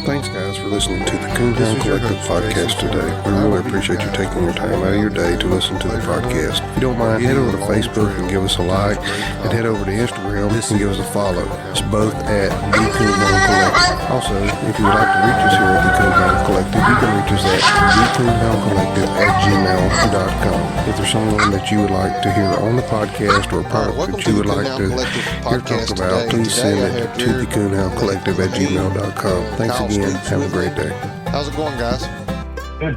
Thanks, guys, for listening to the Coonhound Collective podcast today. We really appreciate you taking your time out of your day to listen to the podcast. If you don't mind, head over to Facebook and give us a like, and head over to Instagram and give us a follow. It's both at the Coonhound Collective. Also, if you would like to reach us here at the Coonhound Collective, you can reach us at thecoonhoundcollective@gmail.com. If there's someone that you would like to hear on the podcast or a product that you would like to hear talked about, please send it to thecoonhoundcollective@gmail.com. Thanks again. Have a great day. How's it going, guys? Good.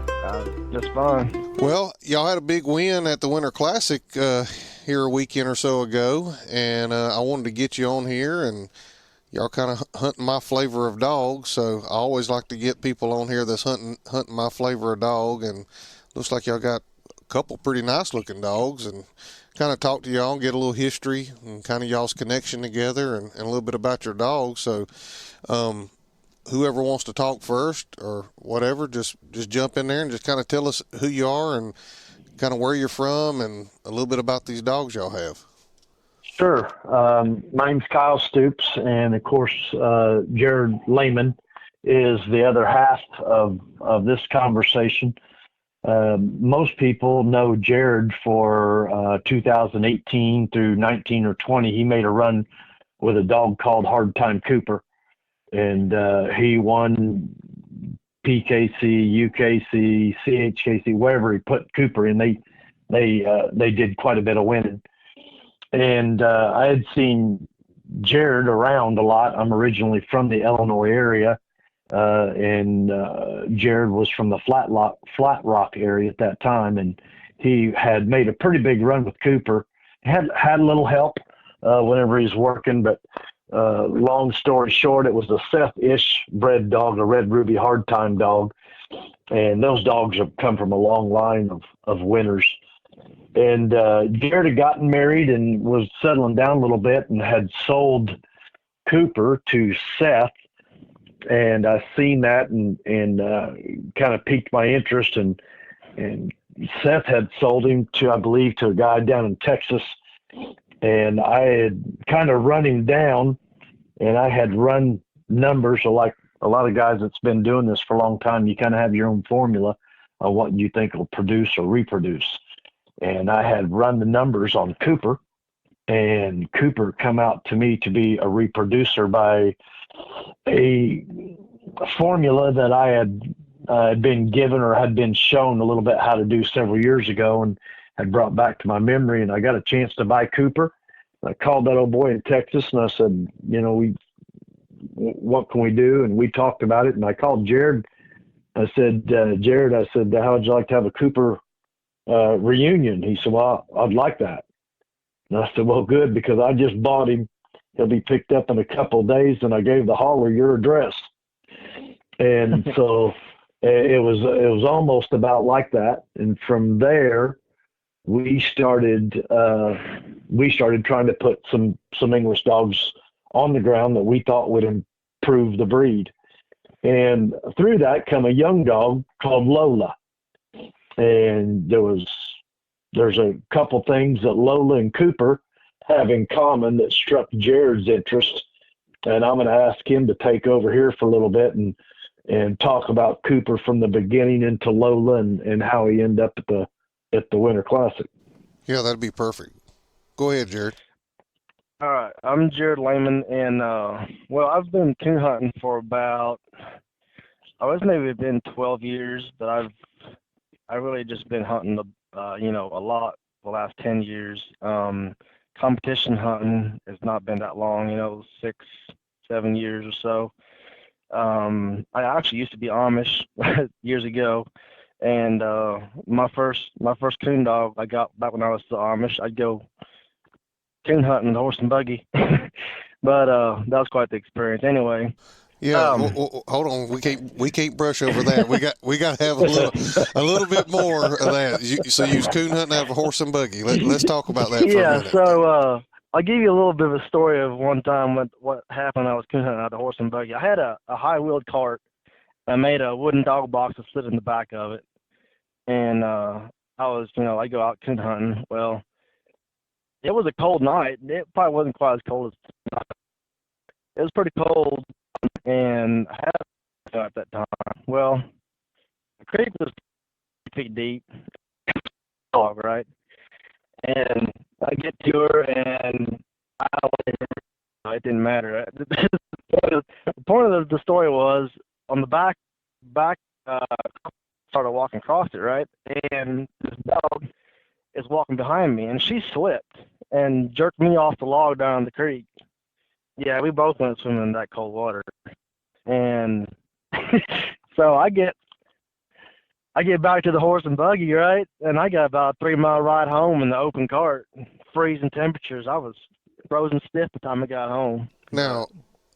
Just fine. Well, y'all had a big win at the Winter Classic here a weekend or so ago, and I wanted to get you on here, and y'all kind of hunting my flavor of dog, so I always like to get people on here that's hunting my flavor of dog, and looks like y'all got a couple pretty nice looking dogs, and kind of talk to y'all and get a little history and kind of y'all's connection together and a little bit about your dog. So whoever wants to talk first or whatever, just jump in there and just kind of tell us who you are and kind of where you're from and a little bit about these dogs y'all have. Sure. My name's Kyle Stoops, and of course, Jared Lehman is the other half of this conversation. Most people know Jared for 2018 through 19 or 20. He made a run with a dog called Hardtime Cooper, and he won PKC, UKC, CHKC, wherever he put Cooper in. They did quite a bit of winning. And I had seen Jared around a lot. I'm originally from the Illinois area, and Jared was from the Flat Rock area at that time, and he had made a pretty big run with Cooper. Had a little help whenever he's working, but long story short, it was a Seth-ish bred dog, a Red Ruby Hardtime dog, and those dogs have come from a long line of winners. And Jared had gotten married and was settling down a little bit and had sold Cooper to Seth, and I seen that and kind of piqued my interest, and Seth had sold him to, I believe, to a guy down in Texas, and I had kind of run him down, and I had run numbers. So like a lot of guys that's been doing this for a long time, you kind of have your own formula of what you think will produce or reproduce. And I had run the numbers on Cooper, and Cooper come out to me to be a reproducer by a formula that I had been given or had been shown a little bit how to do several years ago, and had brought back to my memory. And I got a chance to buy Cooper. I called that old boy in Texas, and I said, what can we do? And we talked about it. And I called Jared. I said, Jared, how would you like to have a Cooper reunion? He said, well, I'd like that. And I said, well, good, because I just bought him. He'll be picked up in a couple of days, and I gave the hauler your address. And so it was almost about like that. And from there, we started trying to put some English dogs on the ground that we thought would improve the breed. And through that come a young dog called Lola. And there's a couple things that Lola and Cooper have in common that struck Jared's interest. And I'm going to ask him to take over here for a little bit and talk about Cooper from the beginning into Lola and how he ended up at the Winter Classic. Yeah, that'd be perfect. Go ahead, Jared. All right, I'm Jared Lehman, and I've been coon hunting for about, maybe been 12 years, but I've really just been hunting a lot the last 10 years. Competition hunting has not been that long, 6, 7 years or so. I actually used to be Amish years ago, and my first coon dog I got back when I was still Amish. I'd go coon hunting, horse and buggy, but that was quite the experience. Anyway. Yeah, hold on. We can't brush over that. We got to have a little bit more of that. So you was coon hunting out of a horse and buggy. Let's talk about that. For a minute. So I'll give you a little bit of a story of one time what happened. I was coon hunting out of a horse and buggy. I had a high wheeled cart. I made a wooden dog box to sit in the back of it, and I go out coon hunting. Well, it was a cold night. It probably wasn't quite as cold as it was pretty cold. And I had at that time. Well, the creek was 3 feet deep, dog, right? And I get to her, and it didn't matter. The point of the story was on the back, started walking across it, right? And this dog is walking behind me, and she slipped and jerked me off the log down the creek. Yeah, we both went swimming in that cold water. And so I get back to the horse and buggy, right? And I got about a 3-mile ride home in the open cart, freezing temperatures. I was frozen stiff by the time I got home. Now,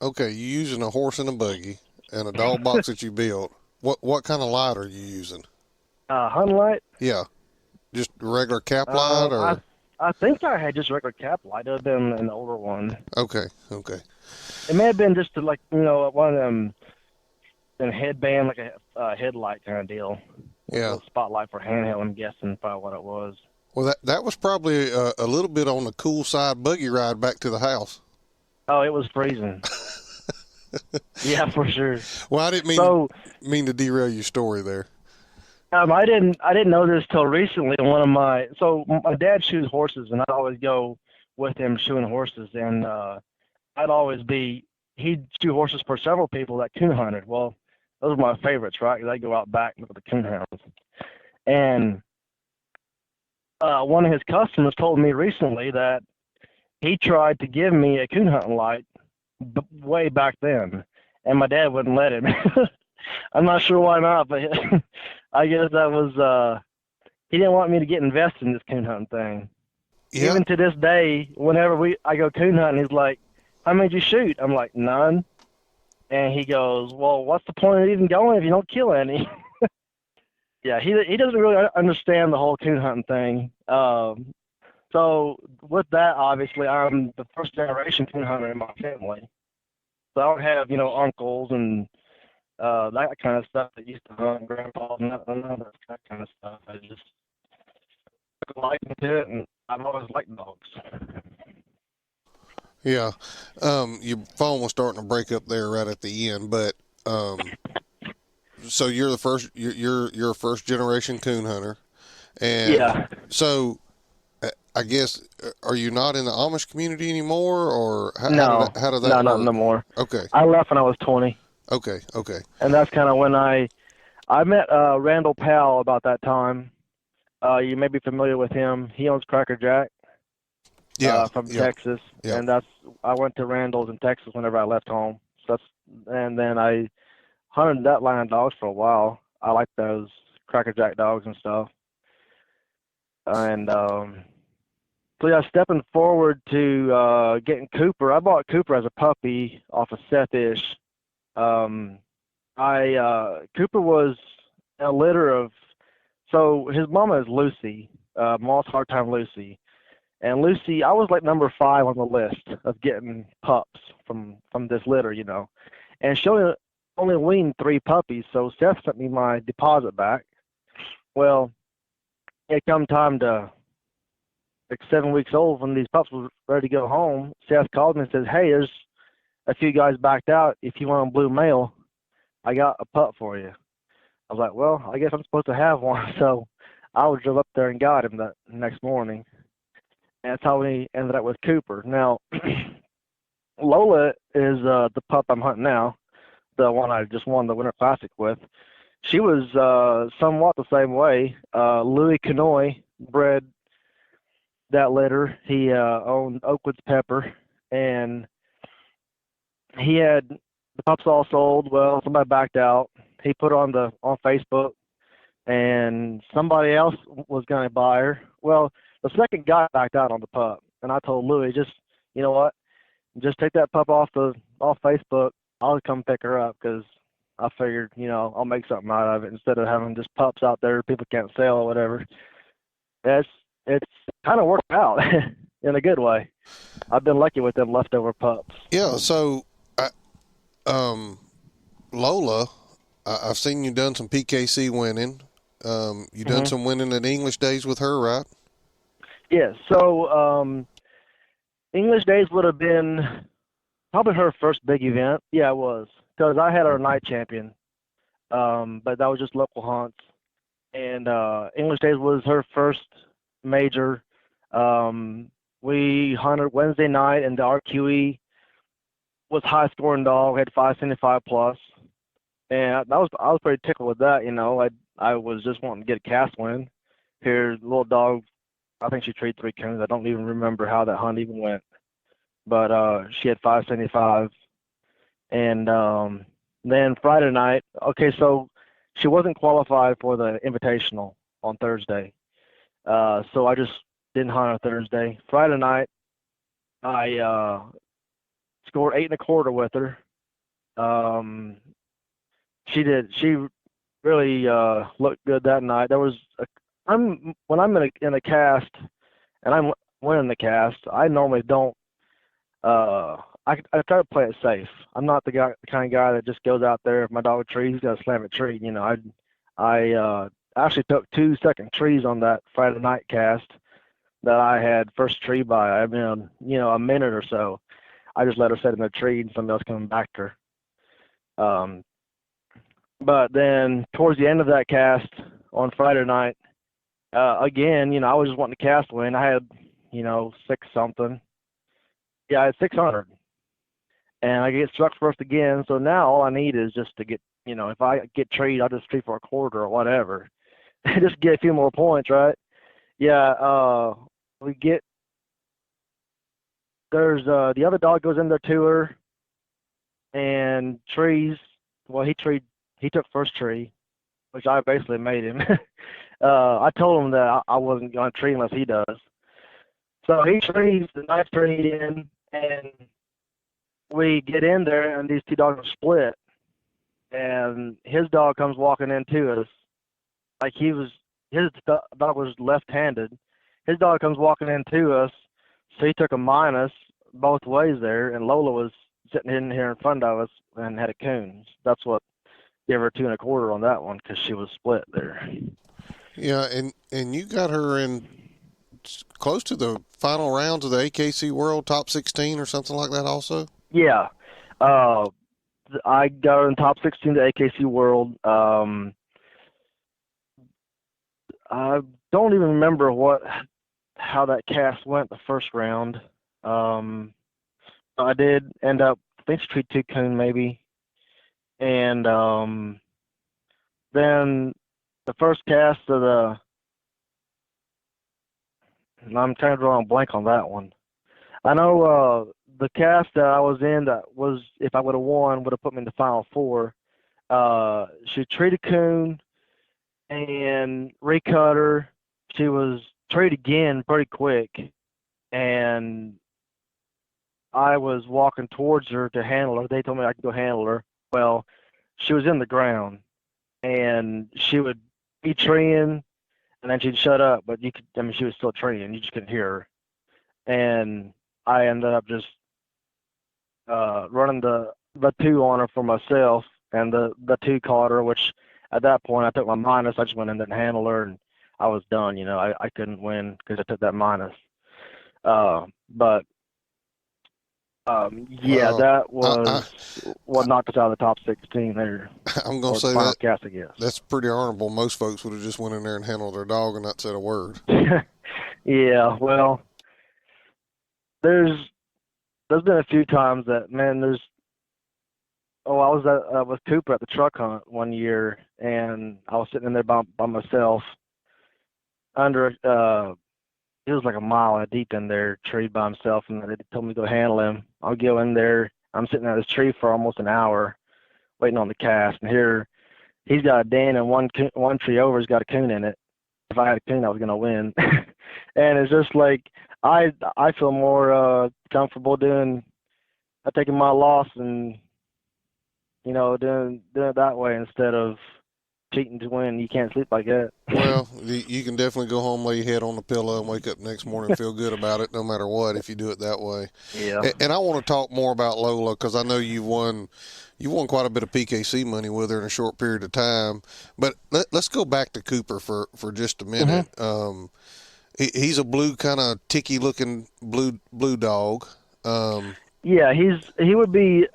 okay, you're using a horse and a buggy and a dog box that you built. What kind of light are you using? Hunting light? Yeah, just regular cap light, or? I think I had just regular cap light. It would have been an older one. Okay. It may have been just one of them, a headband, like a headlight kind of deal. Yeah. A spotlight for handheld, I'm guessing, probably what it was. Well, that was probably a little bit on the cool side buggy ride back to the house. Oh, it was freezing. Yeah, for sure. Well, I didn't mean to derail your story there. I didn't know this till recently. My dad shoes horses, and I'd always go with him shoeing horses, and he'd shoe horses for several people that coon hunted. Well, those are my favorites, right? 'Cause I go out back and look at the coonhounds. And one of his customers told me recently that he tried to give me a coon hunting light way back then, and my dad wouldn't let him. I'm not sure why not, but I guess that was he didn't want me to get invested in this coon hunting thing. Yeah. Even to this day, whenever I go coon hunting, he's like, "How many did you shoot?" I'm like, "None." And he goes, "Well, what's the point of even going if you don't kill any?" Yeah, he doesn't really understand the whole coon hunting thing. So with that, obviously, I'm the first generation coon hunter in my family. So I don't have, uncles and that kind of stuff that used to hunt, grandpas and that kind of stuff. I just took a liking to it, and I've always liked dogs. Yeah, your phone was starting to break up there right at the end, but so you're the first, you're a first generation coon hunter, and yeah. So I guess are you not in the Amish community anymore, or how did that no, work? Not no more. Okay. I left when I was 20. Okay. And that's kind of when I met Randall Powell about that time. You may be familiar with him. He owns Cracker Jack. From Texas. Yeah. And I went to Randall's in Texas whenever I left home. And then I hunted that line of dogs for a while. I like those Cracker Jack dogs and stuff. And so yeah, stepping forward to getting Cooper. I bought Cooper as a puppy off of Seth-ish. Cooper was a litter of, so his mama is Lucy, Moss Hardtime Lucy. And Lucy, I was like number 5 on the list of getting pups from this litter, And she only weaned 3 puppies, so Seth sent me my deposit back. Well, it come time to, like 7 weeks old, when these pups were ready to go home, Seth called me and says, "Hey, there's a few guys backed out. If you want a blue male, I got a pup for you." I was like, "Well, I guess I'm supposed to have one." So I drove up there and got him that next morning. And that's how we ended up with Cooper. Now, Lola is the pup I'm hunting now, the one I just won the Winter Classic with. She was somewhat the same way. Louis Canoy bred that litter. He owned Oakwoods Pepper, and he had the pups all sold. Well, somebody backed out. He put on Facebook, and somebody else was going to buy her. Well, the second guy backed out on the pup, and I told Louis, you know what, just take that pup off Facebook. I'll come pick her up, because I figured, I'll make something out of it instead of having just pups out there people can't sell or whatever. It's kind of worked out in a good way. I've been lucky with them leftover pups. Yeah. So, Lola, I've seen you done some PKC winning. You done some winning at English Days with her, right? Yeah. So, English Days would have been probably her first big event. Yeah, it was, because I had our night champion, but that was just local hunts. And English Days was her first major. We hunted Wednesday night, and the RQE was high scoring dog, had 575 plus, and I was pretty tickled with that. I was just wanting to get a cast win. Here, the little dog, I think she treed 3 coons. I don't even remember how that hunt even went, but she had 575, and then Friday night. Okay, so she wasn't qualified for the invitational on Thursday, so I just didn't hunt on Thursday. Friday night, I scored 8 1/4 with her. She really looked good that night. When I'm in a cast and I'm winning the cast, I normally don't. I try to play it safe. I'm not the kind of guy that just goes out there. If my dog trees, he's got to slam a tree. I actually took 2 second trees on that Friday night cast that I had first tree by. I mean, a minute or so. I just let her sit in the tree and somebody else coming back to her. But then towards the end of that cast on Friday night, again, I was just wanting to cast win. I had, 6 something. Yeah, I had 600. And I get struck first again. So now all I need is just to get, if I get treed, I'll just tree for a quarter or whatever. Just get a few more points, right? Yeah, there's the other dog goes in there to her and trees. Well, he took first tree, which I basically made him. I told him that I wasn't going to tree unless he does. So he trees the nice tree in, and we get in there, and these 2 dogs are split. And his dog comes walking into us, like his dog was left-handed. His dog comes walking into us, so he took a minus both ways there, and Lola was sitting in here in front of us and had a coon. That's what gave her 2 1/4 on that one, because she was split there. Yeah, and you got her in close to the final rounds of the AKC World Top 16 or something like that also? Yeah. I got her in top 16 to AKC World. I don't even remember how that cast went the first round. I did end up, I think she treated 2 coon maybe. And then the first cast of I'm trying to draw a blank on that one. I know the cast that I was in, that was, if I would have won, would have put me in the final 4. She treated coon and recut her. She was treated again pretty quick, and I was walking towards her to handle her. They told me I could go handle her. Well, she was in the ground, and she would be treeing, and then she'd shut up, but she was still treeing. You just couldn't hear her. And I ended up just running the 2 on her for myself, and the 2 caught her, which at that point I took my minus. I just went in there and handled her, and I was done. I couldn't win because I took that minus. But yeah, Well, that was what knocked us out of the top 16 there. I'm going to say final that cast, I guess. that's pretty honorable. Most folks would have just went in there and handled their dog and not said a word. Yeah, well, there's been a few times that, man, I was with Cooper at the truck hunt one year, and I was sitting in there by myself under he was like a mile deep in there, treed by himself, and they told me to go handle him. I'll go in there. I'm sitting at this tree for almost an hour waiting on the cast, and here he's got a den, and one tree over has got a coon in it. If I had a coon, I was going to win. And it's just like I feel more comfortable taking my loss and, doing it that way instead of cheating to win. You can't sleep like that. Well, you can definitely go home, lay your head on the pillow, and wake up next morning and feel good about it, no matter what, if you do it that way. Yeah. And I want to talk more about Lola, because I know you won quite a bit of PKC money with her in a short period of time. But let's go back to Cooper for just a minute. Mm-hmm. He's a blue, kind of ticky looking blue dog. Yeah, he would be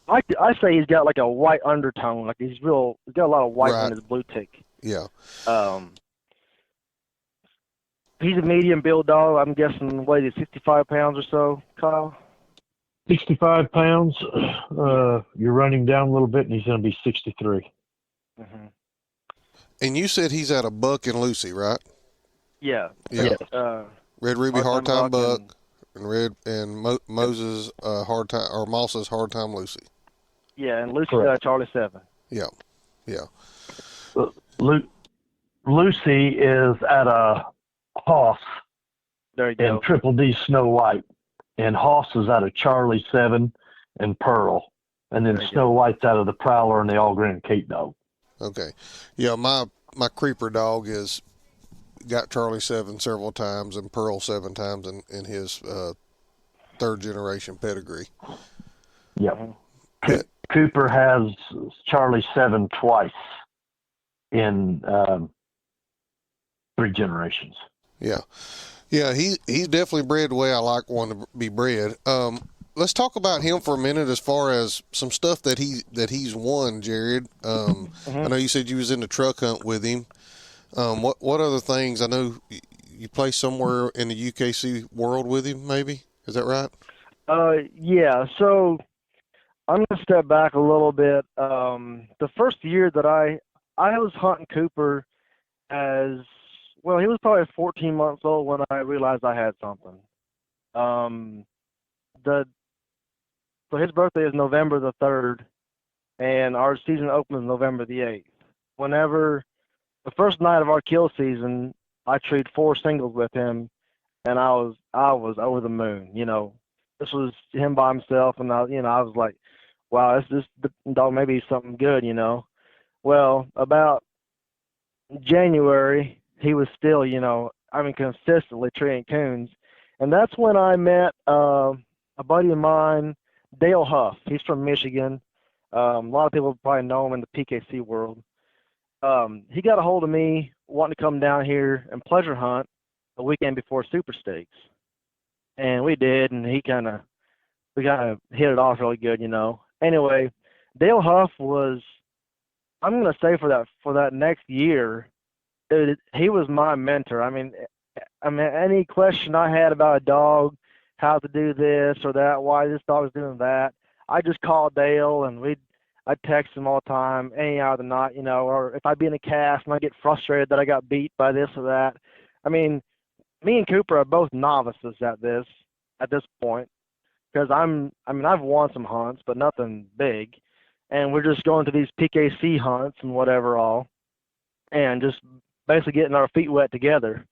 I say he's got like a white undertone, like he's got a lot of white Right. in his blue tick. Yeah. He's a medium build dog. I'm guessing weighs 65 pounds or so, Kyle. 65 pounds. You run him down a little bit, and he's going to be 63. Mm-hmm. And you said he's at a Buck and Lucy, right? Yeah. Yeah. Red Ruby Hardtime Hardtime Buck and Moses Hardtime or Moss's Hardtime Lucy. Yeah, and Lucy's Charlie 7. Yeah. Yeah. Lucy is at a Hoss There you go. and Triple D Snow White, and Hoss is out of Charlie 7 and Pearl, and then Snow White's out of the Prowler and the All Grand Cape Dog. Okay. Yeah, my creeper dog is got Charlie 7 several times and Pearl 7 times in his third generation pedigree. Yep. Cooper has Charlie 7 twice in 3 generations. Yeah. Yeah, he's definitely bred the way I like one to be bred. Let's talk about him for a minute as far as some stuff that he's won, Jared. I know you said you was in the truck hunt with him. What other things? I know you play somewhere in the UKC world with him, maybe? Is that right? Yeah, so I'm going to step back a little bit. The first year that I was hunting Cooper as, well, he was probably 14 months old when I realized I had something. So his birthday is November the 3rd, and our season opens November the 8th. Whenever the first night of our kill season, I treed 4 singles with him, and I was over the moon. You know, this was him by himself, and I was like, wow, this dog maybe something good. You know, well, about January, he was still, consistently treeing coons, and that's when I met a buddy of mine, Dale Huff. He's from Michigan. A lot of people probably know him in the PKC world. He got a hold of me wanting to come down here and pleasure hunt the weekend before Super Stakes, and we did, and we kind of hit it off really good, you know. Anyway, Dale Huff was, I'm gonna say for that next year, dude, he was my mentor. I mean, any question I had about a dog, how to do this or that, why this dog is doing that, I just called Dale, and I'd text him all the time, any hour of the night, you know, or if I'd be in a cast and I get frustrated that I got beat by this or that. I mean, me and Cooper are both novices at this point, because I've won some hunts, but nothing big, and we're just going to these PKC hunts and whatever all, and just basically getting our feet wet together.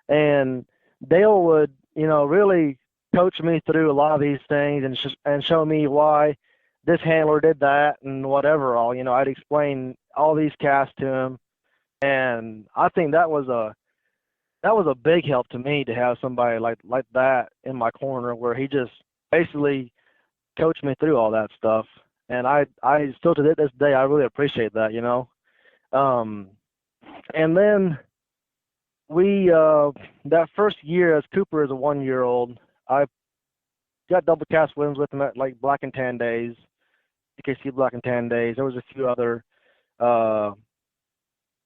And Dale would, really coach me through a lot of these things and show me why this handler did that and whatever all. I'd explain all these casts to him, and I think that was a big help to me to have somebody like that in my corner, where he just basically coached me through all that stuff. And I still to this day, I really appreciate that, and then we that first year, as Cooper is a 1-year-old, I got double cast wins with him at like Black and Tan Days, PKC Black and Tan Days. There was a few other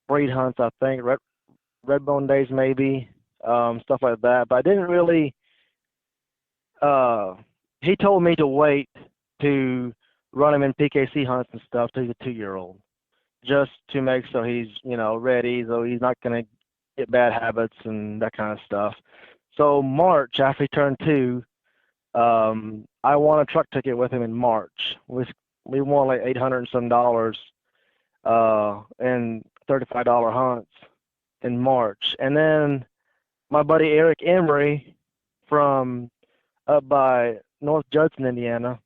breed hunts, I think, Redbone Days maybe, stuff like that. But I didn't really. He told me to wait to run him in PKC hunts and stuff to the 2-year-old, just to make so he's ready, so he's not gonna get bad habits and that kind of stuff. So March, after he turned 2, I won a truck ticket with him in March. We won like $800 and some dollars, and $35 hunts in March. And then my buddy Eric Emery from up by North Judson, Indiana,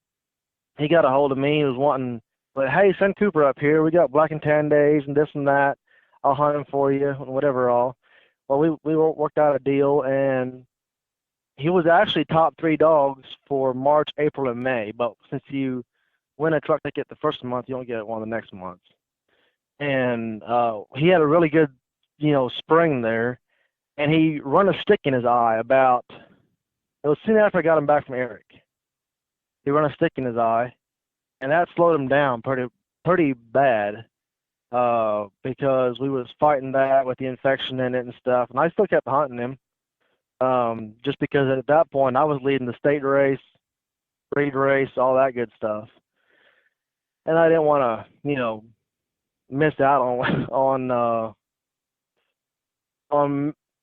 he got a hold of me. He was wanting, like, hey, send Cooper up here. We got Black and Tan Days and this and that. I'll hunt him for you and whatever all. Well, we worked out a deal, and he was actually top 3 dogs for March, April, and May. But since you win a truck ticket the first month, you don't get one the next month. And he had a really good, spring there, and he run a stick in his eye it was soon after I got him back from Eric. He run a stick in his eye, and that slowed him down pretty bad. Because we was fighting that with the infection in it and stuff, and I still kept hunting him. Just because at that point I was leading the state race, breed race, all that good stuff, and I didn't want to, miss out on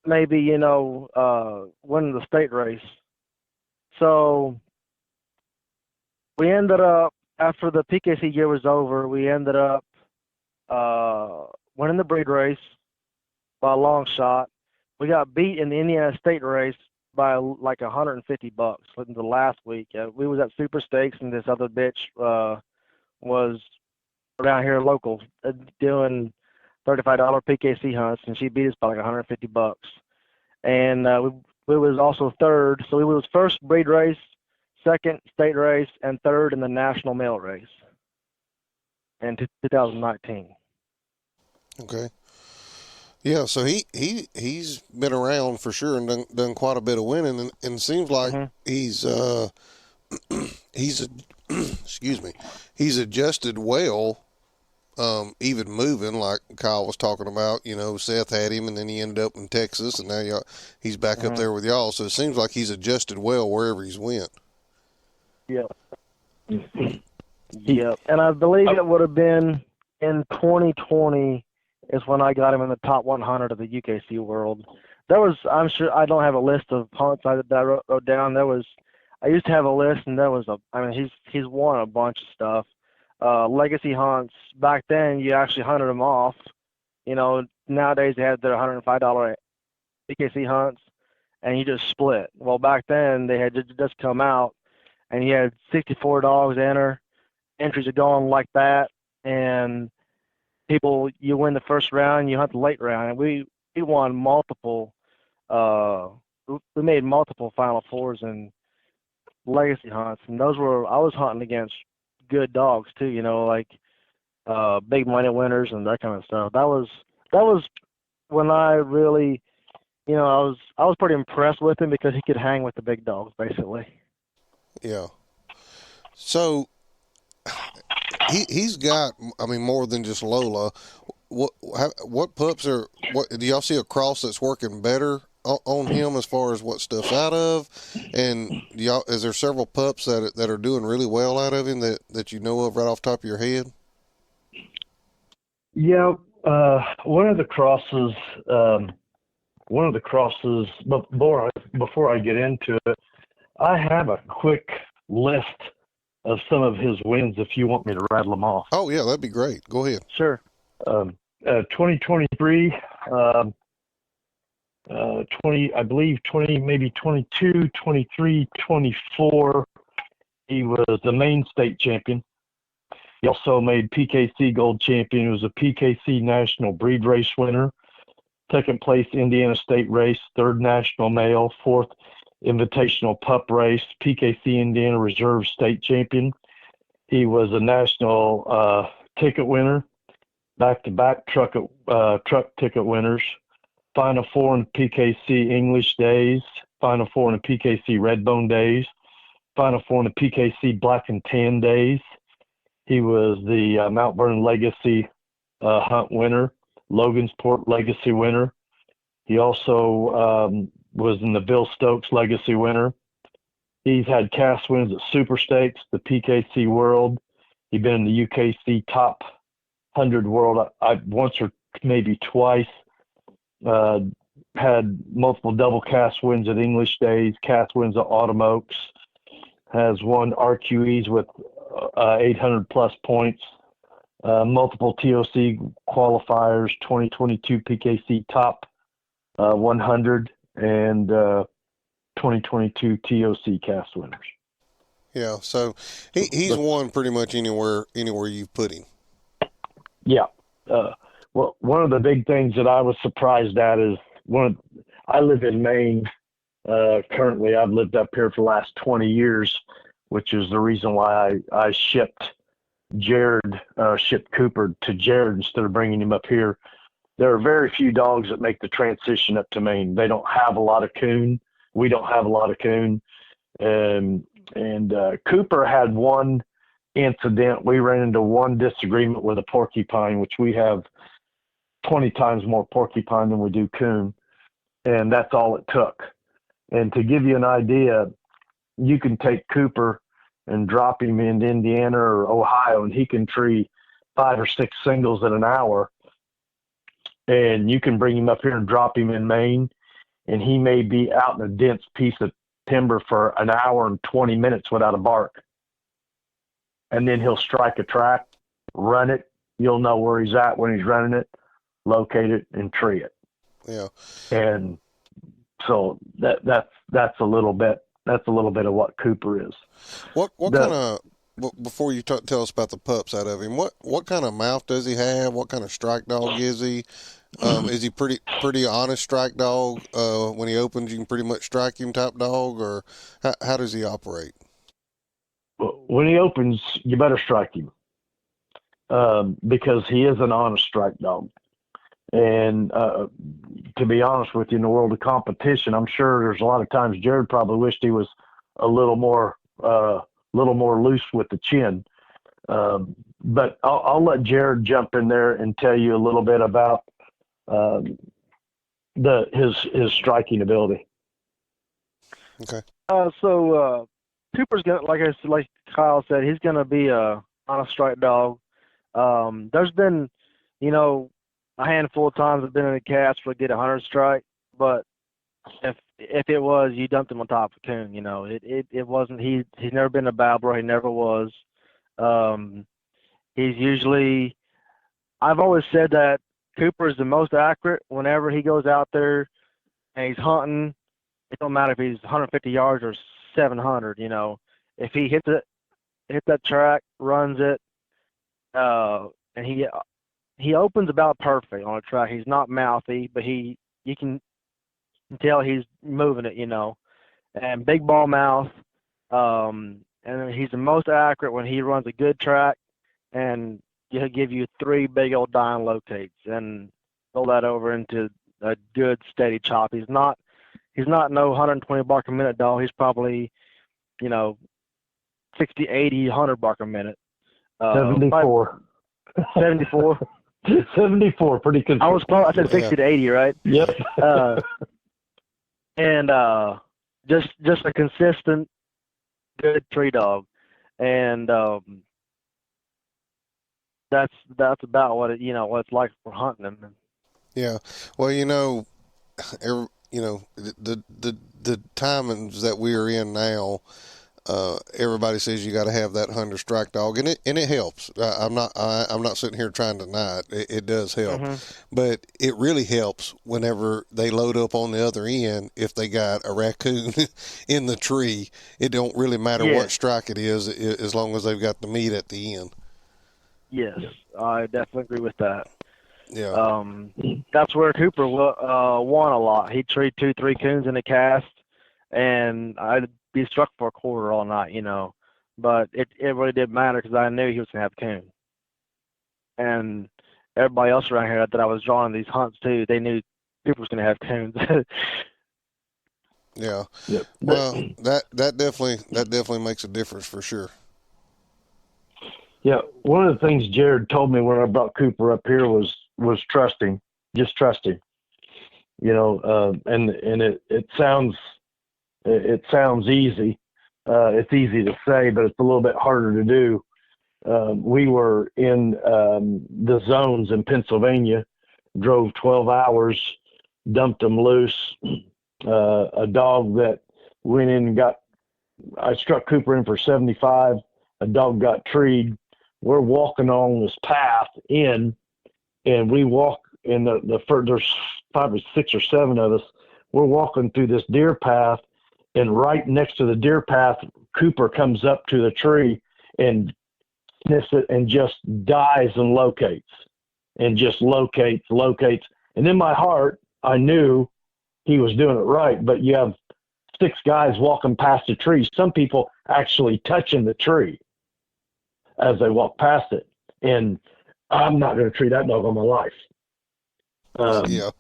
maybe winning the state race. So we ended up, after the PKC year was over, we ended up winning the breed race by a long shot. We got beat in the Indiana State race by like $150 in the last week. We was at Super Stakes, and this other bitch was around here local doing $35 PKC hunts, and she beat us by like $150. And we was also third, so we was first breed race, second state race, and third in the national male race in 2019. Okay. Yeah, so he's been around for sure and done quite a bit of winning, and it seems like he's excuse me, he's adjusted well, even moving, like Kyle was talking about. Seth had him, and then he ended up in Texas, and now he's back up there with y'all. So it seems like he's adjusted well wherever he's went. Yeah. Yeah, and I believe it would have been in 2020 is when I got him in the top 100 of the UKC world. I'm sure, I don't have a list of hunts that I wrote down. I used to have a list, and he's won a bunch of stuff. Legacy hunts, back then you actually hunted them off. Nowadays they have their $105 PKC hunts, and you just split. Well, back then they had just come out, and you had 64 dogs enter. Entries are going like that, and you win the first round, you hunt the late round, and we won multiple. We made multiple Final Fours in legacy hunts, and I was hunting against good dogs too. Like big money winners and that kind of stuff. That was when I really, I was pretty impressed with him because he could hang with the big dogs basically. Yeah. So he's got, more than just Lola. What pups do y'all see a cross that's working better on him as far as what stuff's out of? And is there several pups that are doing really well out of him that you know of right off the top of your head? Yeah, one of the crosses. Before I get into it, I have a quick list of some of his wins if you want me to rattle them off. Oh yeah, that'd be great. Go ahead. Sure. 2023, 22, 23, 24. He was the main state champion. He also made PKC gold champion. He was a PKC national breed race winner. Second place Indiana state race, third national male, fourth invitational pup race, PKC Indiana reserve state champion. He was a national ticket winner, back-to-back truck ticket winners, Final Four in PKC English days, Final Four in the PKC Redbone days, Final Four in the PKC Black and Tan days. He was the Mount Vernon Legacy hunt winner, Logansport Legacy winner. He also was in the Bill Stokes Legacy winner. He's had cast wins at Super Stakes, the PKC World. He's been in the UKC Top 100 World once or maybe twice. Had multiple double cast wins at English Days, cast wins at Autumn Oaks. Has won RQEs with 800 plus points. Multiple TOC qualifiers, 2022 PKC Top 100 and 2022 TOC cast winners. Yeah, so he's won pretty much anywhere you've put him. Yeah. Well, one of the big things that I was surprised at is I live in Maine. Currently, I've lived up here for the last 20 years, which is the reason why I shipped Cooper to Jared instead of bringing him up here. There are very few dogs that make the transition up to Maine. They don't have a lot of coon. We don't have a lot of coon. And Cooper had one incident. We ran into one disagreement with a porcupine, which we have 20 times more porcupine than we do coon. And that's all it took. And to give you an idea, you can take Cooper and drop him in Indiana or Ohio, and he can tree 5 or 6 singles in an hour. And you can bring him up here and drop him in Maine, and he may be out in a dense piece of timber for an hour and 20 minutes without a bark. And then he'll strike a track, run it. You'll know where he's at when he's running it, locate it, and tree it. Yeah. And so that's a little bit of what Cooper is. What kind of, before you tell us about the pups out of him, what kind of mouth does he have? What kind of strike dog is he? Is he pretty honest strike dog? When he opens, you can pretty much strike him type dog, or how does he operate? When he opens, you better strike him, because he is an honest strike dog. And to be honest with you, in the world of competition, I'm sure there's a lot of times Jared probably wished he was a little more loose with the chin. But I'll let Jared jump in there and tell you a little bit about his striking ability. Okay. So Cooper's gonna, like Kyle said, he's gonna be a honest strike dog. There's been, a handful of times I've been in a cast where I get 100 strike, but if it was, you dumped him on top of coon. It wasn't. He's never been a babbler. He never was. He's usually. I've always said that Cooper is the most accurate whenever he goes out there and he's hunting. It don't matter if he's 150 yards or 700. If he hits that track, runs it, and he opens about perfect on a track. He's not mouthy, but you can tell he's moving it, and big ball mouth. And he's the most accurate when he runs a good track, and he'll give you 3 big old dying locates and roll that over into a good steady chop. He's not no 120 bark a minute dog. He's probably, 60, 80, 100 bark a minute. 74. 74. 74, pretty consistent. I was close. I said 60 to 80, right? Yep. And just a consistent, good tree dog, and that's about what what it's like for hunting him. Yeah. Well, the timings that we are in now, everybody says you got to have that 100 strike dog, and it helps. I'm not sitting here trying to deny it. It does help, but it really helps whenever they load up on the other end. If they got a raccoon in the tree, it don't really matter what strike it is, as long as they've got the meat at the end. Yes, I definitely agree with that. Yeah. That's where Cooper won a lot. He'd tree 2-3 coons in a cast, and I'd be struck for a quarter all night, but it really didn't matter because I knew he was going to have coon. And everybody else around here that I was drawing these hunts to, they knew Cooper was going to have coons. Yeah. Yep. Well, that definitely makes a difference for sure. Yeah. One of the things Jared told me when I brought Cooper up here was trusting, just trusting, and it sounds easy. It's easy to say, but it's a little bit harder to do. We were in the zones in Pennsylvania, drove 12 hours, dumped them loose. A dog that went in and I struck Cooper in for 75. A dog got treed. We're walking on this path in, and we walk in there's 5 or 6 or 7 of us. We're walking through this deer path, and right next to the deer path, Cooper comes up to the tree and sniffs it and just dives and locates, and just locates. And in my heart, I knew he was doing it right, but you have 6 guys walking past the tree. Some people actually touching the tree as they walk past it. And I'm not going to treat that dog on my life.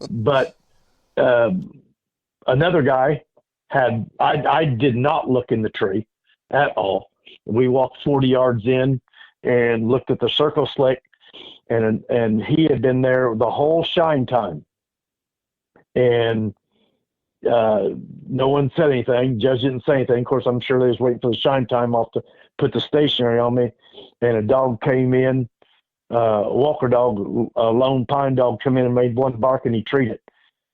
But another guy I did not look in the tree at all. We walked 40 yards in, and looked at the circle slick, and he had been there the whole shine time. And no one said anything. Judge didn't say anything. Of course, I'm sure they was waiting for the shine time off to put the stationery on me. And a dog came in, a Walker dog, a lone pine dog, come in and made one bark, and he treated.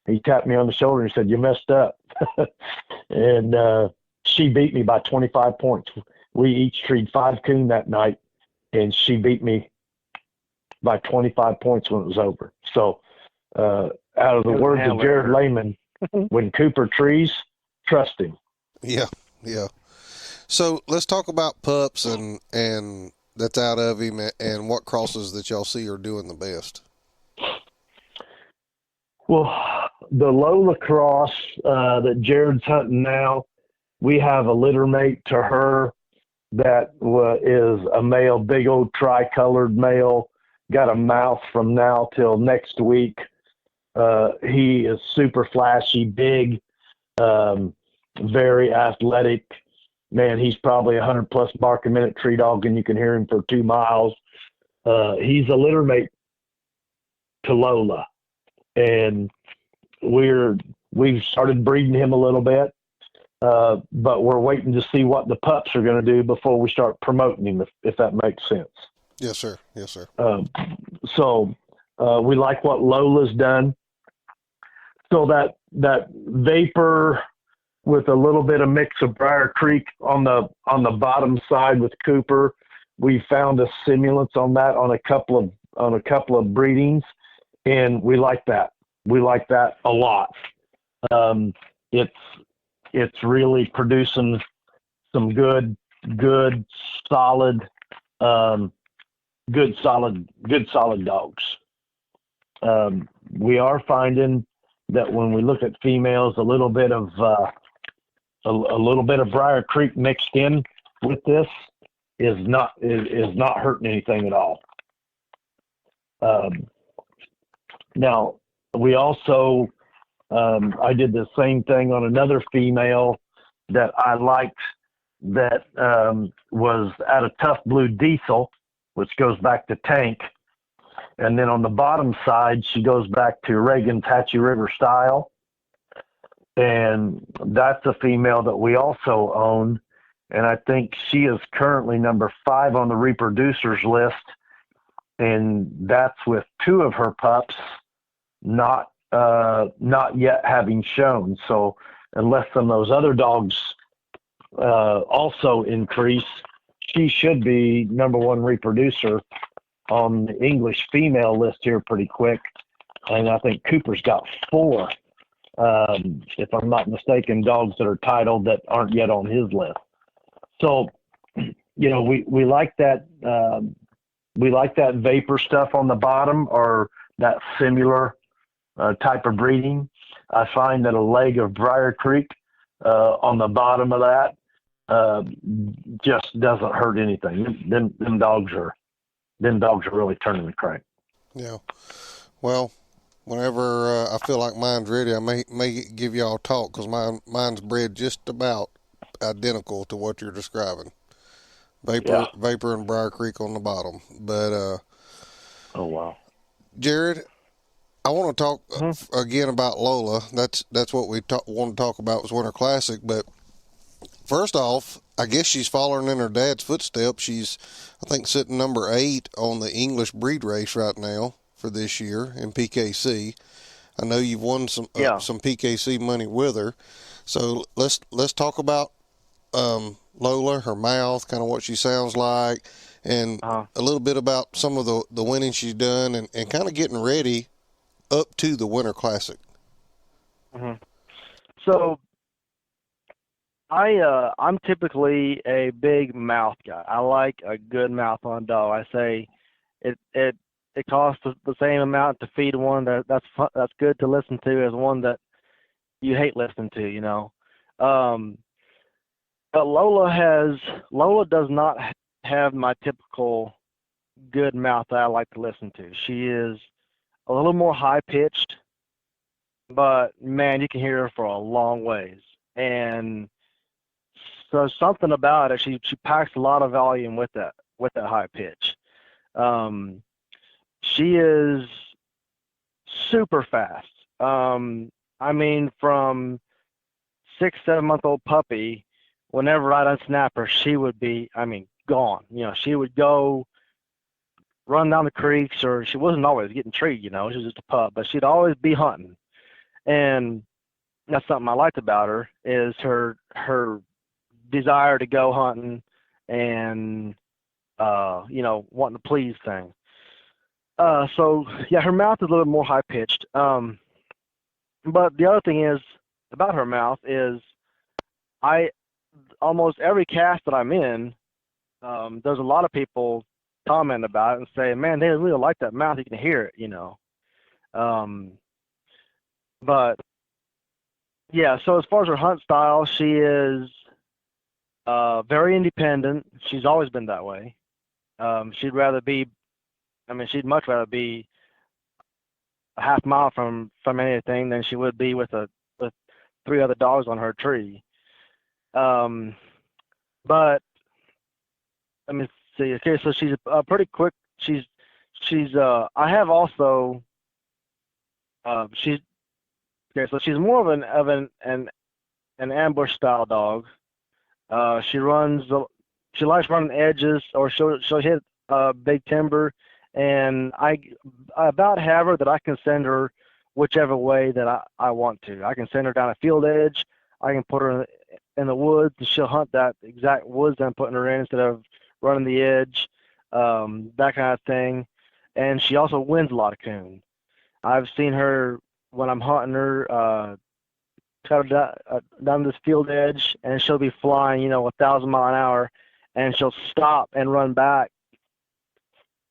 He tapped me on the shoulder and said, "You messed up." And she beat me by 25 points. We each treed 5 coon that night, and she beat me by 25 points when it was over. So, out of the words of Jared Lehman, when Cooper trees, trust him. Yeah, yeah. So let's talk about pups and that's out of him, and what crosses that y'all see are doing the best. Well, the Lola cross that Jared's hunting now, we have a litter mate to her that is a male, big old tricolored male, got a mouth from now till next week. He is super flashy, big, very athletic. Man, he's probably 100+ bark a minute tree dog, and you can hear him for 2 miles. He's a litter mate to Lola, and we've started breeding him a little bit, but we're waiting to see what the pups are going to do before we start promoting him, if that makes sense. Yes, sir. Yes, sir. So we like what Lola's done. So that vapor with a little bit of mix of Briar Creek on the bottom side with Cooper, we found a simulance on that on a couple of breedings, and we like that. We like that a lot. It's really producing some good solid dogs. We are finding that when we look at females, a little bit of Briar Creek mixed in with this is not hurting anything at all. Now we also I did the same thing on another female that I liked that was out of Tough Blue Diesel, which goes back to Tank. And then on the bottom side, she goes back to Reagan's Hatchie River Style. And that's a female that we also own. And I think she is currently number 5 on the reproducers list. And that's with 2 of her pups not yet having shown. So unless some of those other dogs also increase, she should be number 1 reproducer on the English female list here pretty quick. And I think Cooper's got 4, if I'm not mistaken, dogs that are titled that aren't yet on his list. So, we like that. We like that vapor stuff on the bottom, or that similar type of breeding. I find that a leg of Briar Creek on the bottom of that just doesn't hurt anything. Them dogs are really turning the crank. Yeah. Well, whenever I feel like mine's ready, I may give y'all a talk, because mine's bred just about identical to what you're describing. Vapor and Briar Creek on the bottom. But oh wow, Jared, I want to talk again about Lola. That's what we want to talk about was Winter Classic. But first off, I guess she's following in her dad's footsteps. She's, I think, sitting number 8 on the English breed race right now for this year in PKC. I know you've won some PKC money with her. So let's talk about Lola, her mouth, kind of what she sounds like, and a little bit about some of the winning she's done, and kind of getting ready up to the Winter Classic. Mm-hmm. So I'm typically a big mouth guy. I like a good mouth on a dog. I say it costs the same amount to feed one that's good to listen to as one that you hate listening to, But Lola does not have my typical good mouth that I like to listen to. She is a little more high pitched, but man, you can hear her for a long ways. And so something about it, she packs a lot of volume with with that high pitch. She is super fast. I mean, from 6, 7 month old puppy, whenever I'd unsnap her, she would be, I mean, gone. You know, she would go run down the creeks, or she wasn't always getting treed, you know, she was just a pup, but she'd always be hunting. And that's something I liked about her, is her desire to go hunting and, you know, wanting to please thing. So yeah, her mouth is a little more high pitched. But the other thing is about her mouth is almost every cast that I'm in, there's a lot of people comment about it and say, man, they really like that mouth. You can hear it, you know. But yeah, so as far as her hunt style, she is very independent. She's always been that way. She'd much rather be a half mile from anything than she would be with 3 other dogs on her tree. But let me see. Okay, so she's pretty quick. I have also she's okay. So she's more of an ambush style dog. She likes running edges, or she'll hit big timber, and I about have her that I can send her whichever way that I want to. I can send her down a field edge. I can put her in the woods, and she'll hunt that exact woods I'm putting her in instead of running the edge, that kind of thing. And she also wins a lot of coon. I've seen her when I'm hunting her, cut her down this field edge, and she'll be flying, 1,000 mile an hour, and she'll stop and run back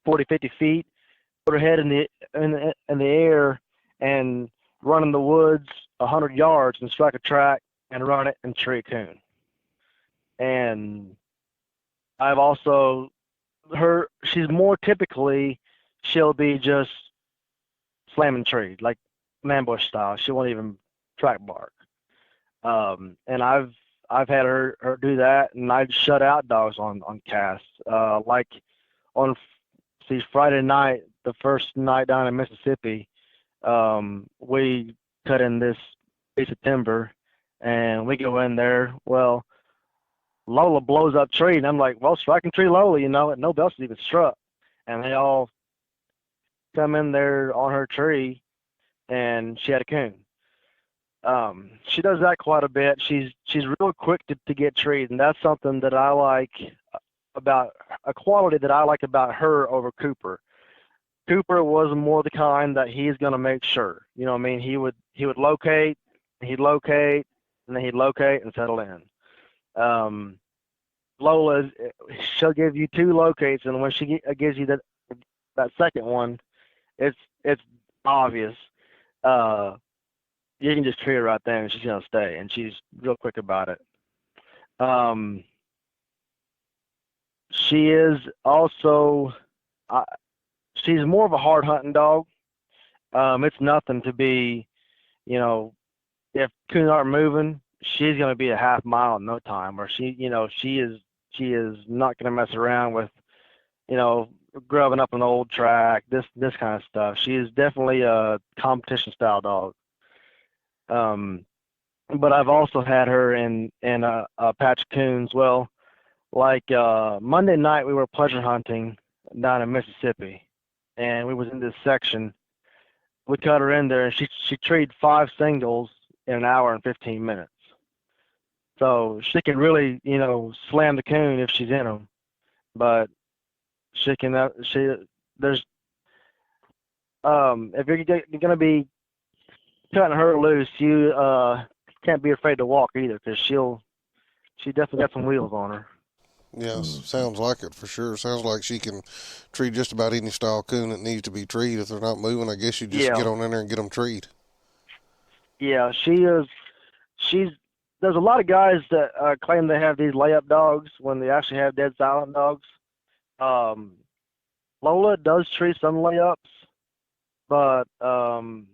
40, 50 feet, put her head in the air, and run in the woods 100 yards and strike a track and run it and tree a coon. And I've also she's more typically, she'll be just slamming trees, like an ambush style. She won't even track bark. And I've had her do that, and I'd shut out dogs on casts. Like on Friday night, the first night down in Mississippi, we cut in this piece of timber, and we go in there. Well, Lola blows up tree, and I'm like, well, striking tree Lola, and nobody else is even struck. And they all come in there on her tree, and she had a coon. She does that quite a bit. She's real quick to get trees, and that's something that I like about a quality that I like about her over Cooper. Cooper was more the kind that he's going to make sure. You know what I mean? He would locate, and then he'd locate and settle in. Lola, she'll give you 2 locates, and when she gives you that second one, it's obvious. You can just tree her right there, and she's gonna stay, and she's real quick about it. She is also, she's more of a hard hunting dog. It's nothing to be, if coons aren't moving, she's gonna be a half mile in no time, or she is not gonna mess around with, grubbing up an old track, this kind of stuff. She is definitely a competition style dog. But I've also had her in a patch of coons. Well, like Monday night we were pleasure hunting down in Mississippi, and we was in this section. We cut her in there, and she treed 5 singles in an hour and 15 minutes. So she can really, slam the coon if she's in them. But if you're gonna be cutting her loose, you can't be afraid to walk either, because she definitely got some wheels on her. Yeah, sounds like it for sure. Sounds like she can treat just about any style coon that needs to be treed. If they're not moving, I guess you just get on in there and get them treed. Yeah, she is. There's a lot of guys that claim they have these layup dogs when they actually have dead silent dogs. Lola does treat some layups, but I've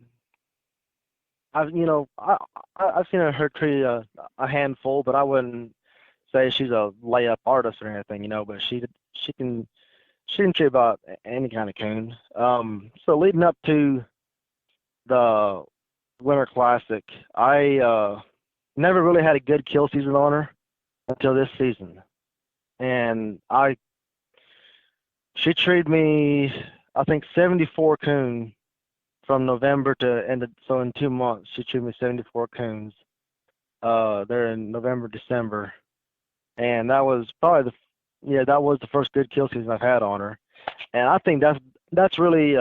seen her treat a handful, but I wouldn't say she's a layup artist or anything, but she she can treat about any kind of coon. So leading up to the Winter Classic, I never really had a good kill season on her until this season, and she treated me, I think, 74 coon from November to end of, so in 2 months she treated me 74 coons. There in November, December, and that was probably that was the first good kill season I've had on her, and I think that's really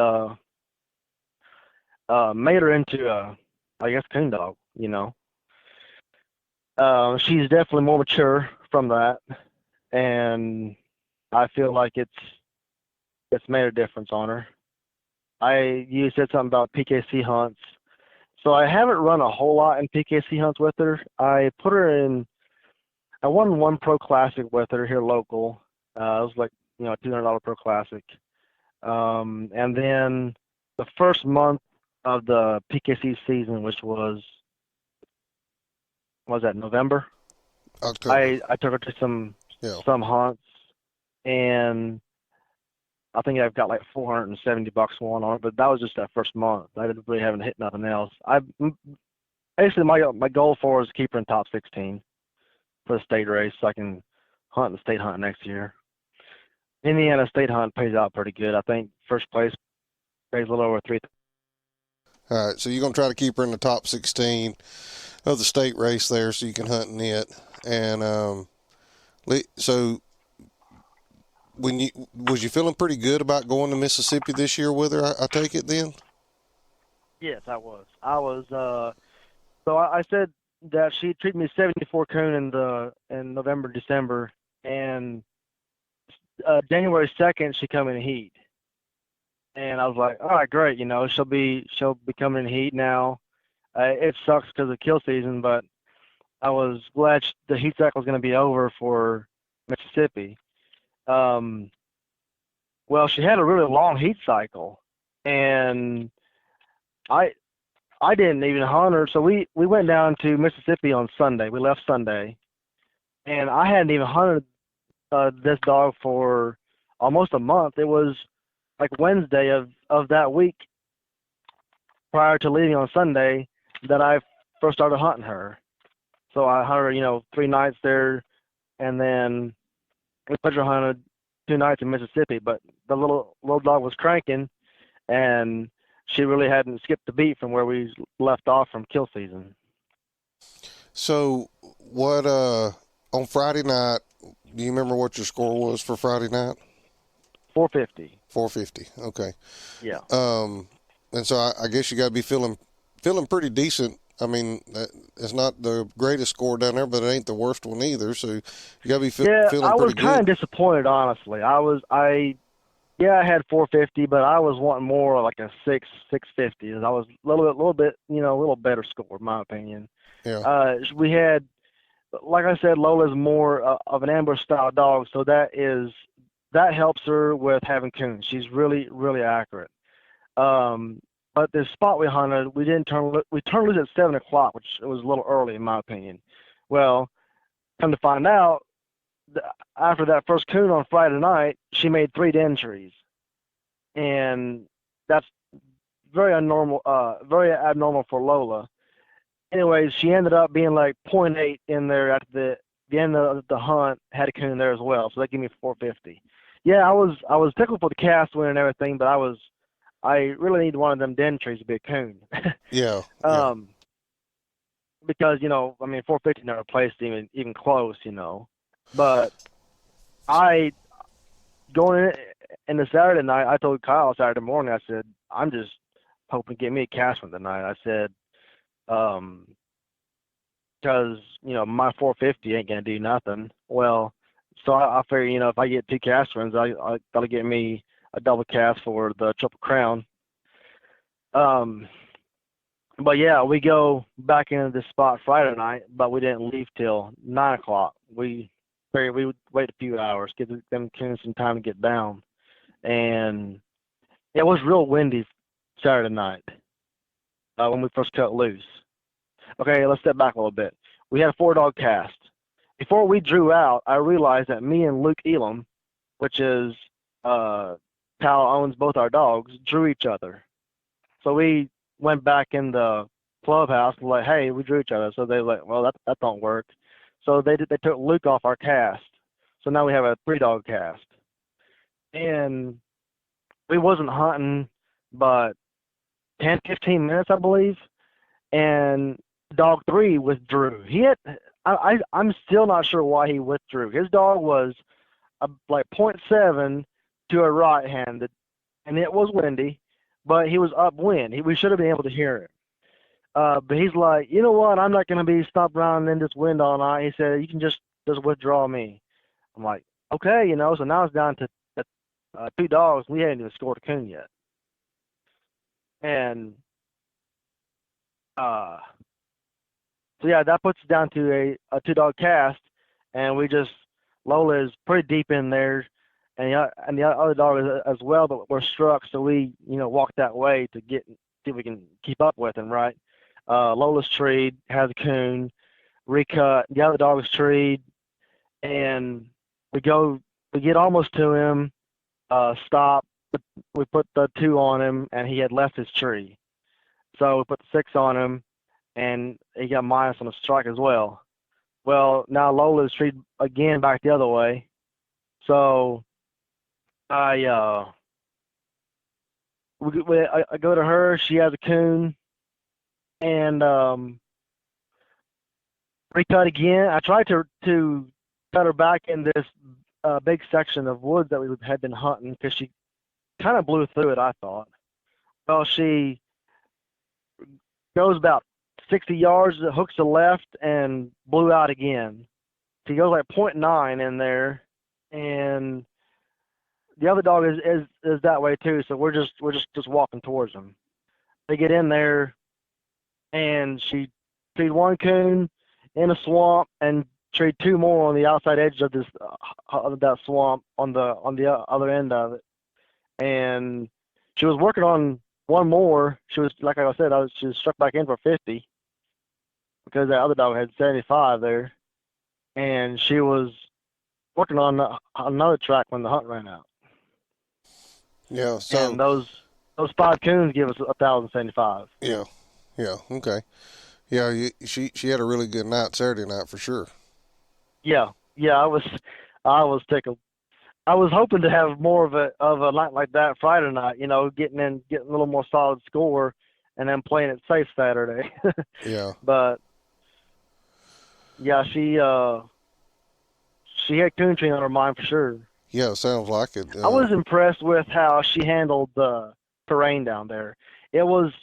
made her into I guess coon dog. She's definitely more mature from that, and I feel like it's made a difference on her. You said something about PKC hunts. So I haven't run a whole lot in PKC hunts with her. I won one pro classic with her here local. It was like, $200 pro classic. And then the first month of the PKC season, which was that November? October. I took her to some hunts, and I think I've got like $470 won on it, but that was just that first month. I really haven't hit nothing else. Basically my goal for her is to keep her in top 16 for the state race, so I can hunt the state hunt next year. Indiana state hunt pays out pretty good. I think first place pays a little over $3,000. All right, so you're gonna try to keep her in the top 16 of the state race there, so you can hunt in it. And so, was you feeling pretty good about going to Mississippi this year with her? I take it then. Yes, I was. So I said that she treated me 74 coon in November, December, and January 2nd she come in heat, and I was like, all right, great. She'll be coming in heat now. It sucks because of kill season, but I was glad the heat cycle was going to be over for Mississippi. Well, she had a really long heat cycle, and I didn't even hunt her. So we went down to Mississippi on Sunday. We left Sunday, and I hadn't even hunted this dog for almost a month. It was like Wednesday of that week prior to leaving on Sunday that I first started hunting her. So I hunted her, 3 nights there, and then we put her hunted 2 nights in Mississippi. But the little dog was cranking, and she really hadn't skipped a beat from where we left off from kill season. So what, on Friday night, do you remember what your score was for Friday night? 450. 450. Okay. Yeah. And so I guess you got to be feeling pretty decent. I mean, it's not the greatest score down there, but it ain't the worst one either. So you got to be feeling pretty good. Yeah, I was kind of disappointed, honestly. I had 450, but I was wanting more like a 650. I was a little bit, a little better score, in my opinion. Yeah. We had, like I said, Lola's more of an ambush style dog, so that helps her with having coons. She's really, really accurate. But the spot we hunted, we turned loose at 7 o'clock, which was a little early in my opinion. Well, come to find out, after that first coon on Friday night, she made 3 entries, and that's very abnormal for Lola. Anyways, she ended up being like 0.8 in there at the end of the hunt. Had a coon there as well, so that gave me 450. Yeah, I was tickled for the cast win and everything, but I really need one of them den trees to be a coon. Yeah. Because 450 never placed even close, But going in the Saturday night, I told Kyle Saturday morning, I said, I'm just hoping to get me a cast one tonight. I said, because my 450 ain't gonna do nothing. Well, so I figure if I get 2 cast runs, I gotta get me a double cast for the Triple Crown. But yeah, we go back into this spot Friday night, but we didn't leave till 9 o'clock. We figured we would wait a few hours, give them coons some time to get down, and it was real windy Saturday night when we first cut loose. Okay, let's step back a little bit. We had a 4-dog cast. Before we drew out, I realized that me and Luke Elam which is Tal owns both our dogs, drew each other. So we went back in the clubhouse and like, hey, we drew each other. So they like, well, that don't work. So they took Luke off our cast. So now we have a 3-dog cast. And we wasn't hunting but 10, 15 minutes, I believe. And dog 3 withdrew. I'm still not sure why he withdrew. His dog was like 0.7 to a right-handed, and it was windy, but he was upwind. We should have been able to hear him. But he's like, you know what? I'm not going to be stopped around in this wind all night. He said, you can just withdraw me. I'm like, okay, so now it's down to 2 dogs. We hadn't even scored a coon yet. And so yeah, that puts it down to a 2-dog cast, and Lola is pretty deep in there, and the other dog is as well, but we're struck, so we walk that way to see if we can keep up with him, right? Lola's treed, has a coon, recut, the other dog is treed, and we get almost to him, stop, we put the 2 on him, and he had left his tree. So we put the 6 on him, and he got minus on the strike as well. Well, now Lola's treed again back the other way. So I go to her. She has a coon, and recut again. I tried to cut her back in this big section of woods that we had been hunting because she kind of blew through it, I thought. Well, she goes about 60 yards, hooks to left, and blew out again. She goes like 0.9 in there, and the other dog is that way too. So we're just walking towards them. They get in there, and she treed 1 coon in a swamp and treed 2 more on the outside edge of this of that swamp on the other end of it. And she was working on 1 more. She was, like I said, she was struck back in for 50 because that other dog had 75 there, and she was working on another track when the hunt ran out. Yeah. So and those 5 coons give us 1,075. Yeah. Okay. Yeah. She had a really good night Saturday night for sure. Yeah. I was tickled. I was hoping to have more of a night like that Friday night. Getting a little more solid score, and then playing it safe Saturday. Yeah. But yeah, she had coon tree on her mind for sure. Yeah, sounds like it. I was impressed with how she handled the terrain down there. It was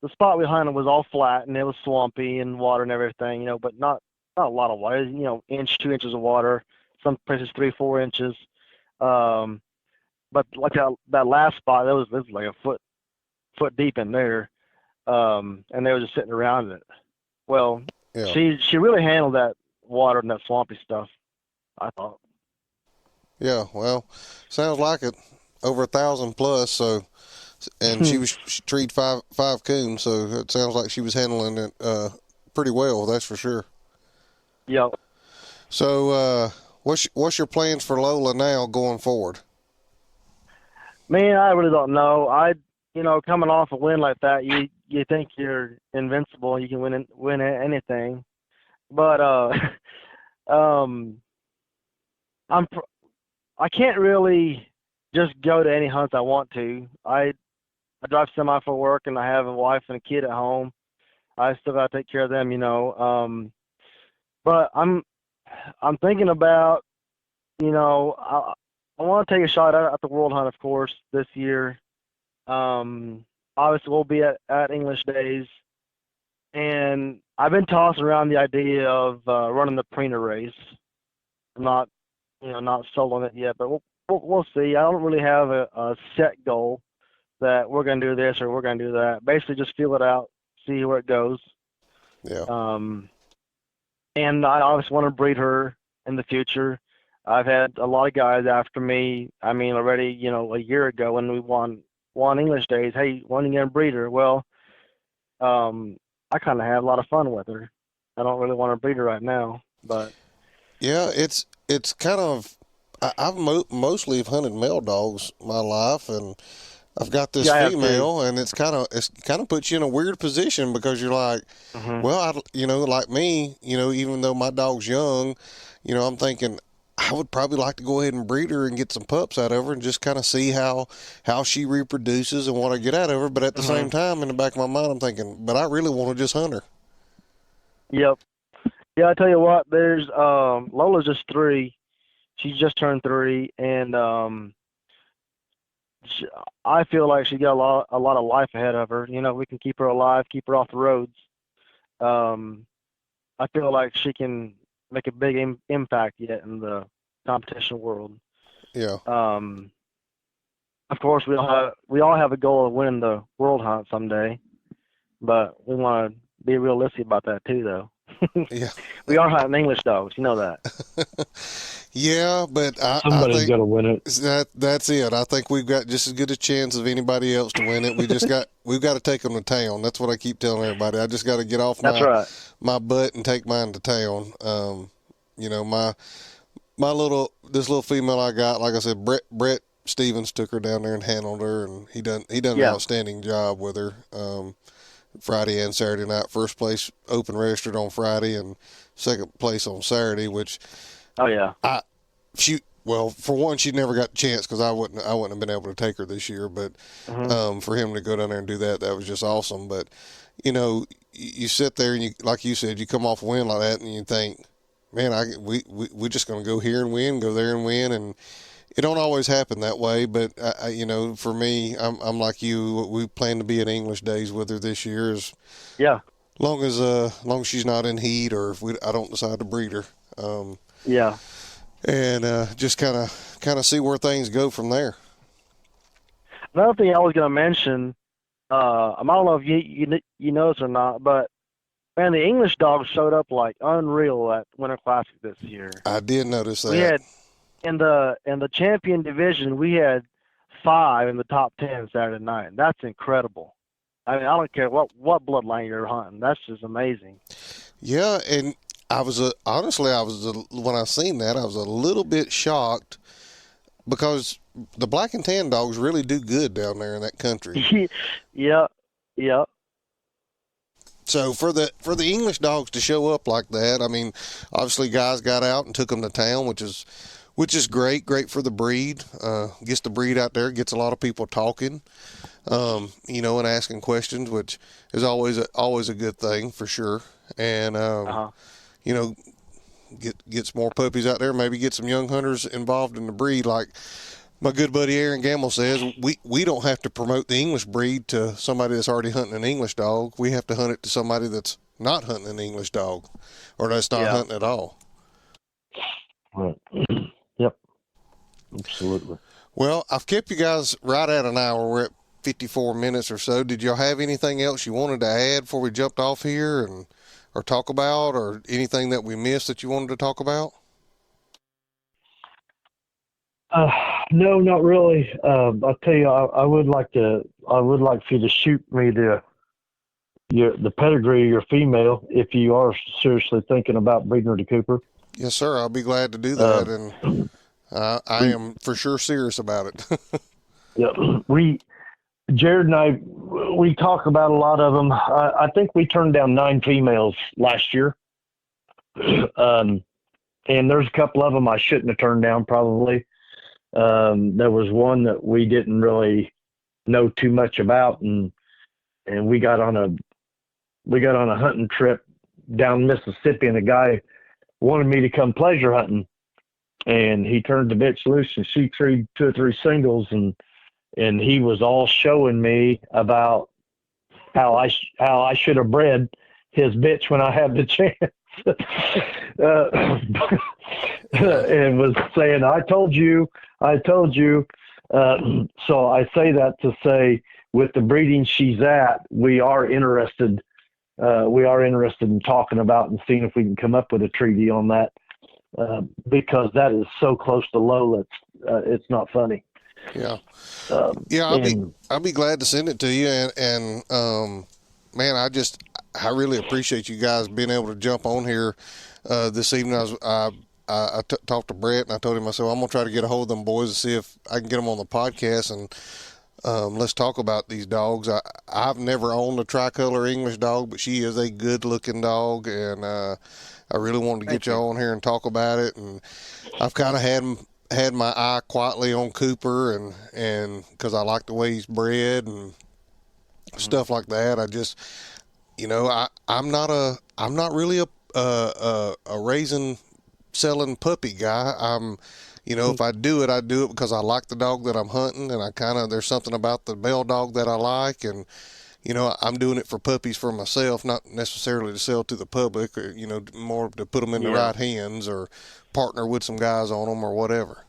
the spot we hunted was all flat, and it was swampy and water and everything, but not a lot of water. 1, 2 inches of water. Some places 3, 4 inches. But like that last spot, it was like a foot deep in there, and they were just sitting around it. Well, Yeah. she really handled that water and that swampy stuff, I thought. Yeah, well, sounds like it. Over 1,000 plus. So, and she treed five coons. So it sounds like she was handling it pretty well. That's for sure. Yep. So, what's your plans for Lola now going forward? Man, I really don't know. Coming off a win like that, you think you're invincible. You can win anything, but I can't really just go to any hunts I want to. I drive semi for work, and I have a wife and a kid at home. I still got to take care of them, But I'm thinking about, I want to take a shot at the World Hunt, of course, this year. Obviously, we'll be at English Days, and I've been tossing around the idea of running the Prina race. I'm not sold on it yet, but we'll see. I don't really have a set goal that we're going to do this or we're going to do that. Basically, just feel it out, see where it goes. Yeah. And I obviously want to breed her in the future. I've had a lot of guys after me. I mean, already, a year ago when we won English Days, hey, when are you going to breed her? Well, I kind of had a lot of fun with her. I don't really want to breed her right now, but Yeah, it's kind of I've mostly have hunted male dogs my life, and I've got this Yeah, I have female, and it's kind of puts you in a weird position because you're like, well, like me, even though my dog's young, I'm thinking I would probably like to go ahead and breed her and get some pups out of her and just kind of see how she reproduces and what I get out of her. But at the same time, in the back of my mind, I'm thinking, but I really want to just hunt her. Yep. Yeah, I tell you what, there's Lola's just 3. She just turned 3, and I feel like she got a lot of life ahead of her. We can keep her alive, keep her off the roads. I feel like she can make a big impact yet in the competition world. Yeah. Of course, we all have a goal of winning the world hunt someday, but we want to be realistic about that too, though. Yeah. We are hunting English dogs, you know that. Yeah, but Somebody's I think got to win it. that's it. I think we've got just as good a chance of anybody else to win it. We've got to take them to town. That's what I keep telling everybody. I just got to get off my butt and take mine to town. This little female I got, like I said, Brett Stevens took her down there and handled her, and he done an outstanding job with her. Friday and Saturday night. First place open registered on Friday and second place on Saturday, which for one, she never got a chance because I wouldn't have been able to take her this year, but for him to go down there and do that was just awesome. But you sit there and you, like you said, you come off a win like that and you think, man, we're just going to go here and win, go there and win, and it don't always happen that way, but for me, I'm like you. We plan to be at English Days with her this year, as long as she's not in heat or if I don't decide to breed her. And just kind of see where things go from there. Another thing I was going to mention, I don't know if you know this or not, but man, the English dogs showed up like unreal at Winter Classic this year. I did notice that. We had in the champion division, we had 5 in the top 10 Saturday night. That's incredible. I mean, I don't care what bloodline you're hunting. That's just amazing. Yeah, and when I seen that, I was a little bit shocked because the black and tan dogs really do good down there in that country. Yeah. So for the English dogs to show up like that, I mean, obviously guys got out and took them to town, which is great for the breed. Gets the breed out there, gets a lot of people talking, and asking questions, which is always a good thing for sure. And gets more puppies out there, maybe get some young hunters involved in the breed. Like my good buddy Aaron Gamble says, we don't have to promote the English breed to somebody that's already hunting an English dog. We have to hunt it to somebody that's not hunting an English dog or that's not hunting at all. Right. Yep. Absolutely. Well, I've kept you guys right at an hour. We're at 54 minutes or so. Did y'all have anything else you wanted to add before we jumped off here or talk about, or anything that we missed that you wanted to talk about? No, not really. I'll tell you, I would like for you to shoot me the pedigree of your female if you are seriously thinking about breeding her to Cooper. Yes, sir. I'll be glad to do that, and I am for sure serious about it. Yeah, Jared and I, we talk about a lot of them. I think we turned down 9 females last year, and there's a couple of them I shouldn't have turned down probably. There was one that we didn't really know too much about, and we got on a hunting trip down Mississippi, and a guy wanted me to come pleasure hunting, and he turned the bitch loose and she treed 2 or 3 singles, and he was all showing me about how I should have bred his bitch when I had the chance. And was saying, I told you. So I say that to say, with the breeding she's at, we are interested in talking about and seeing if we can come up with a treaty on that, because that is so close to Lola. It's not funny. Yeah. I'll be glad to send it to you. And man, I really appreciate you guys being able to jump on here this evening. talked to Brett, and I told him, I said, I'm going to try to get a hold of them boys and see if I can get them on the podcast, and let's talk about these dogs. I've never owned a tricolor English dog, but she is a good-looking dog, and I really wanted to get y'all on here and talk about it. And I've kind of had my eye quietly on Cooper, and because I like the way he's bred and stuff like that. I just, I'm not really a raising, selling puppy guy. If I do it because I like the dog that I'm hunting, and there's something about the male dog that I like, and I'm doing it for puppies for myself, not necessarily to sell to the public, or more to put them in the right hands or partner with some guys on them or whatever.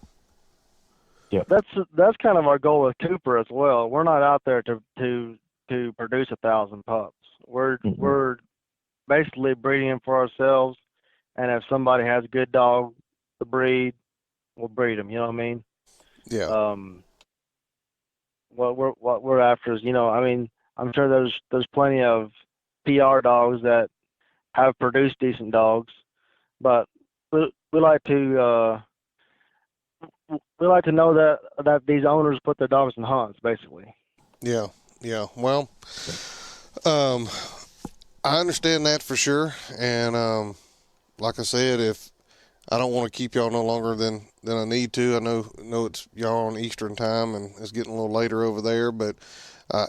Yeah, that's kind of our goal with Cooper as well. We're not out there to produce 1,000 pups. We're basically breeding them for ourselves, and if somebody has a good dog to breed, we'll breed them. You know what I mean? Yeah. What we're after is, I'm sure there's plenty of PR dogs that have produced decent dogs, but we like to know that these owners put their dogs in hunts, basically. Yeah. Well, I understand that for sure, and like I said, if I don't want to keep y'all no longer than I need to. I know it's y'all on Eastern time, and it's getting a little later over there, but I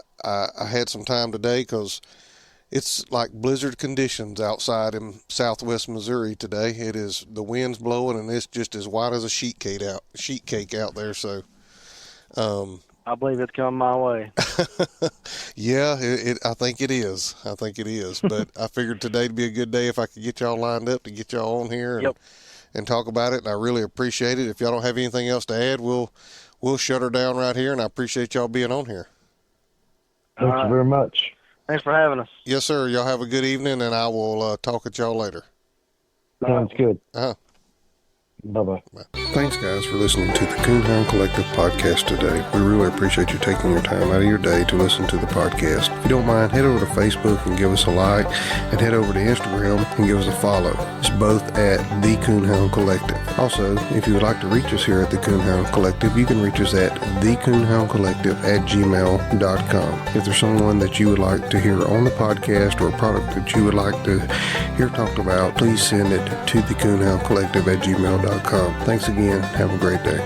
had some time today because it's like blizzard conditions outside in southwest Missouri today. The wind's blowing, and it's just as white as a sheet cake out there. So, I believe it's coming my way. Yeah, I think it is. But I figured today'd be a good day if I could get y'all lined up to get y'all on here and talk about it. And I really appreciate it. If y'all don't have anything else to add, we'll shut her down right here. And I appreciate y'all being on here. Thank you very much. Thanks for having us. Yes, sir. Y'all have a good evening, and I will talk at y'all later. Sounds good. Bye-bye. Thanks, guys, for listening to the Coonhound Collective podcast today. We really appreciate you taking your time out of your day to listen to the podcast. If you don't mind, head over to Facebook and give us a like, and head over to Instagram and give us a follow. It's both at the Coonhound Collective. Also, if you would like to reach us here at the Coonhound Collective, you can reach us at thecoonhoundcollective@gmail.com. If there's someone that you would like to hear on the podcast or a product that you would like to hear talked about, please send it to thecoonhoundcollective@gmail.com. Thanks again. Have a great day.